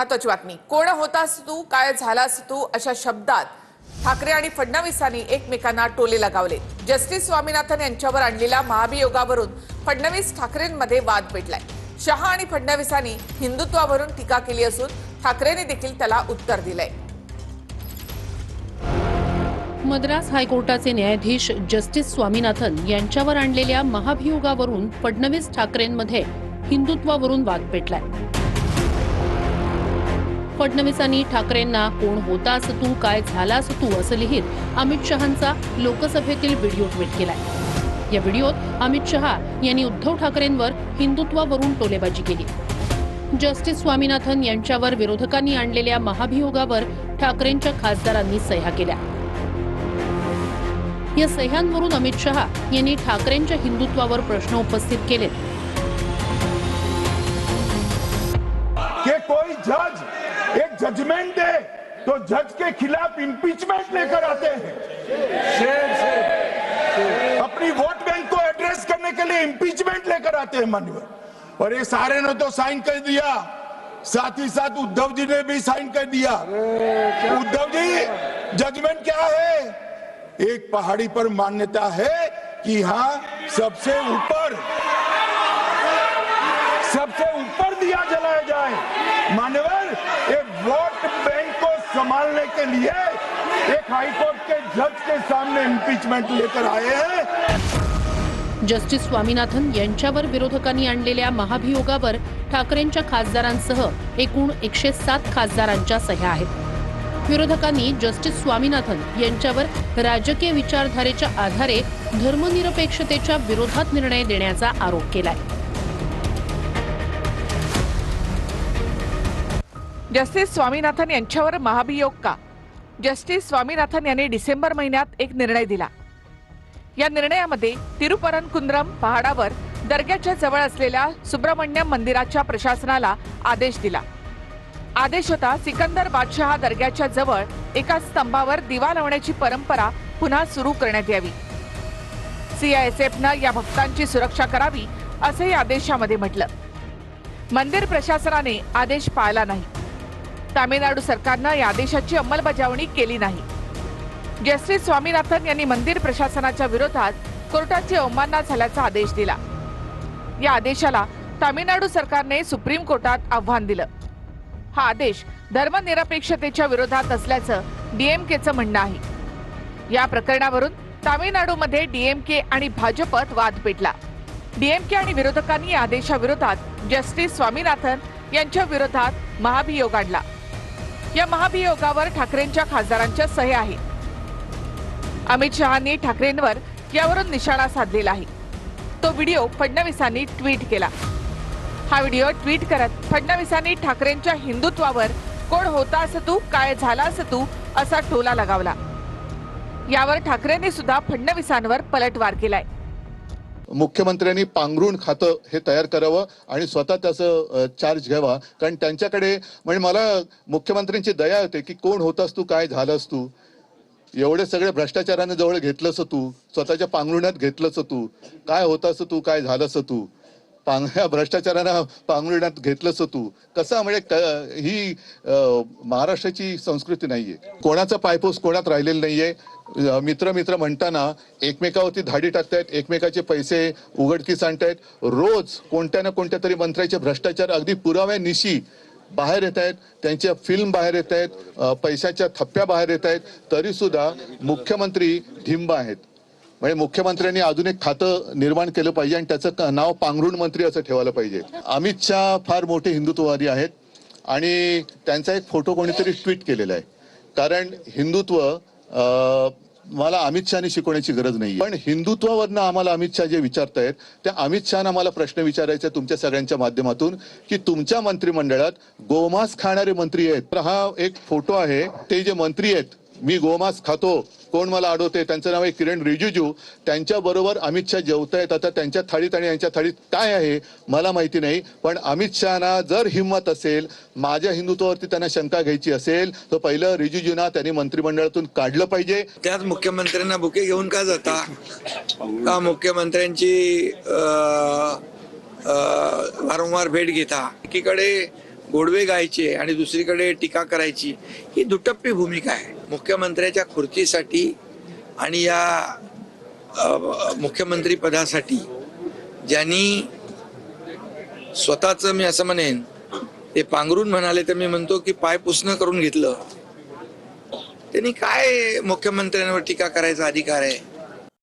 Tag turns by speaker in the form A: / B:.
A: महत्वाची बातमी. कोण होतास तू, काय झालास तू, अशा शब्दात ठाकरे आणि फडणवीसांनी एकमेकांना टोले लगावले. जस्टिस स्वामीनाथन यांच्यावर आणलेल्या महाभियोगावरून फडणवीस ठाकरेंमध्ये वाद पेटलाय. शहा आणि फडणवीसांनी हिंदुत्वावरून टीका केली असून ठाकरेंनी देखील त्याला उत्तर दिलंय.
B: मद्रास हायकोर्टाचे न्यायाधीश जस्टिस स्वामीनाथन यांच्यावर आणलेल्या महाभियोगावरून फडणवीस ठाकरेंमध्ये हिंदुत्वावरून वाद पेटलाय. फडणवीसांनी ठाकरेंना कोण होतास तू, काय झालास तू असं लिहित अमित शहांचा लोकसभेतील व्हिडिओ ट्विट केलाय. या व्हिडिओत अमित शहा यांनी उद्धव ठाकरेंवर हिंदुत्वावरून टोलेबाजी केली. जस्टिस स्वामीनाथन यांच्यावर विरोधकांनी आणलेल्या महाभियोगावर ठाकरेंच्या खासदारांनी सह्या केल्या. या सह्यांवरून अमित शहा यांनी ठाकरेंच्या हिंदुत्वावर प्रश्न उपस्थित केले.
C: कि कोई जज एक जजमेंट दे तो जज के खिलाफ इंपीचमेंट लेकर आते हैं. अपनी वोट बैंक को एड्रेस करने के लिए इंपीचमेंट लेकर आते हैं माननीय. और ये सारे ने तो साइन कर दिया, साथ ही साथ उद्धव जी ने भी साइन कर दिया. उद्धव जी, जजमेंट क्या है? एक पहाड़ी पर मान्यता है कि हाँ सबसे ऊपर दिया जलाया जाए. मान्यवर, एक वोट बैंक को संभालने के लिए एक हाईकोर्ट के जज के सामने इम्पीचमेंट लेकर आए हैं.
B: जस्टिस स्वामीनाथन यांच्यावर विरोधकांनी आणलेल्या महाभियोगावर ठाकरेंच्या खासदारांसह एकूण 107 खासदारांच्या सह्या आहेत. विरोधकांनी जस्टिस स्वामीनाथन यांच्यावर राजकीय विचारधारेच्या आधारे धर्मनिरपेक्षतेच्या विरोधात निर्णय देण्याचा आरोप केलाय.
A: जस्टिस स्वामीनाथन यांच्यावर महाभियोग का? जस्टिस स्वामीनाथन यांनी डिसेंबर महिन्यात एक निर्णय दिला. या निर्णयामध्ये तिरुपरनकुंद्रम पहाडावर दर्ग्याच्या जवळ असलेल्या सुब्रमण्यम मंदिराच्या प्रशासनाला आदेश दिला. आदेश होता, सिकंदर बादशहा दर्ग्याच्या जवळ एका स्तंभावर दिवा लावण्याची परंपरा पुन्हा सुरू करण्यात यावी. सीआयएसएफनं या भक्तांची सुरक्षा करावी असं या आदेशामध्ये म्हटलं. मंदिर प्रशासनाने आदेश पाळला नाही. तामिळनाडू सरकारनं या आदेशाची अंमलबजावणी केली नाही. जस्टिस स्वामीनाथन यांनी मंदिर प्रशासनाच्या विरोधात कोर्टाची अवमानना झाल्याचा आदेश दिला. या आदेशाला तामिळनाडू सरकारने सुप्रीम कोर्टात आव्हान दिलं. हा आदेश धर्मनिरपेक्षतेच्या विरोधात असल्याचं डीएमकेचं म्हणणं आहे. या प्रकरणावरून तामिळनाडूमध्ये डीएमके आणि भाजपत वाद पेटला. डीएमके आणि विरोधकांनी या आदेशाविरोधात जस्टिस स्वामीनाथन यांच्या विरोधात महाभियोग आणला. या महाभियोगावर ठाकरेंच्या खासदारांच्या सह्या आहेत. अमित शहांनी ठाकरेंवर यावरून निशाणा साधलेला आहे. तो व्हिडिओ फडणवीसांनी ट्विट केला. हा व्हिडिओ ट्विट करत फडणवीसांनी ठाकरेंच्या हिंदुत्वावर कोण होतास तू, काय झालास तू असा टोला लगावला. यावर ठाकरेंनी सुद्धा फडणवीसांवर पलटवार केलाय.
D: मुख्यमंत्र्यांनी पांघरुण खातं हे तयार करावं आणि स्वतः त्याचं चार्ज घ्यावा. कारण त्यांच्याकडे म्हणजे मला मुख्यमंत्र्यांची दया होते की कोण होतास तू, काय झालास तू, एवढे सगळे भ्रष्टाचाराने जवळ घेतलंस तू, स्वतःच्या पांघरुणात घेतलंस तू, काय होतास तू, काय झालंस तू, भ्रष्टाचारानं पांघरुणात घेतलंस तू. कसं म्हणजे ही महाराष्ट्राची संस्कृती नाहीये. कोणाचा पायपोस कोणात राहिलेला नाहीये. मित्र मित्र म्हणताना एकमेकावरती धाडी टाकतायत, एकमेकाचे पैसे उघडकीस आणतायत. रोज कोणत्या ना कोणत्या तरी मंत्र्याचे भ्रष्टाचार अगदी पुराव्यानिशी बाहेर येत आहेत. त्यांच्या फिल्म बाहेर येत आहेत, पैशाच्या थप्प्या बाहेर येत आहेत. तरी सुद्धा मुख्यमंत्री ढिंब आहेत. म्हणजे मुख्यमंत्र्यांनी अजून एक खातं निर्माण केलं पाहिजे आणि त्याचं नाव पांघरुण मंत्री असं ठेवायला पाहिजे. अमित शहा फार मोठे हिंदुत्ववादी आहेत आणि त्यांचा एक फोटो कोणीतरी ट्विट केलेला आहे. कारण हिंदुत्व मला अमित शहानी शिकवण्याची गरज नाही. पण हिंदुत्वावरनं आम्हाला अमित शहा जे विचारतायत त्या अमित शहाना मला प्रश्न विचारायचा तुमच्या सगळ्यांच्या माध्यमातून की तुमच्या मंत्रिमंडळात गोमांस खाणारे मंत्री आहेत. तर हा एक फोटो आहे. ते जे मंत्री आहेत, मी गोमांस खातो, कोण मला अडवते, त्यांचं नाव आहे किरण रिजिजू. त्यांच्या बरोबर अमित शहा जेवतायत. आता त्यांच्या थाळीत आणि यांच्या थाळीत काय आहे मला माहिती नाही. पण अमित शहाना जर हिंमत असेल, माझ्या हिंदुत्वावरती त्यांना शंका घ्यायची असेल, तर पहिलं रिजिजूंना त्यांनी मंत्रिमंडळातून काढलं पाहिजे.
E: त्याच मुख्यमंत्र्यांना बुके घेऊन का जाता? का मुख्यमंत्र्यांची वारंवार भेट घेता? एकीकडे गोडवे गायचे आणि दुसरीकडे टीका करायची, ही दुटप्पी भूमिका आहे. मुख्यमंत्र्याच्या खुर्चीसाठी आणि या मुख्यमंत्री पदासाठी ज्यांनी स्वतःचं, मी असं म्हणेन, ते पांघरून म्हणाले तर मी म्हणतो की पाय पुसणं करून घेतलं, त्यांनी काय मुख्यमंत्र्यांवर टीका करायचा अधिकार आहे?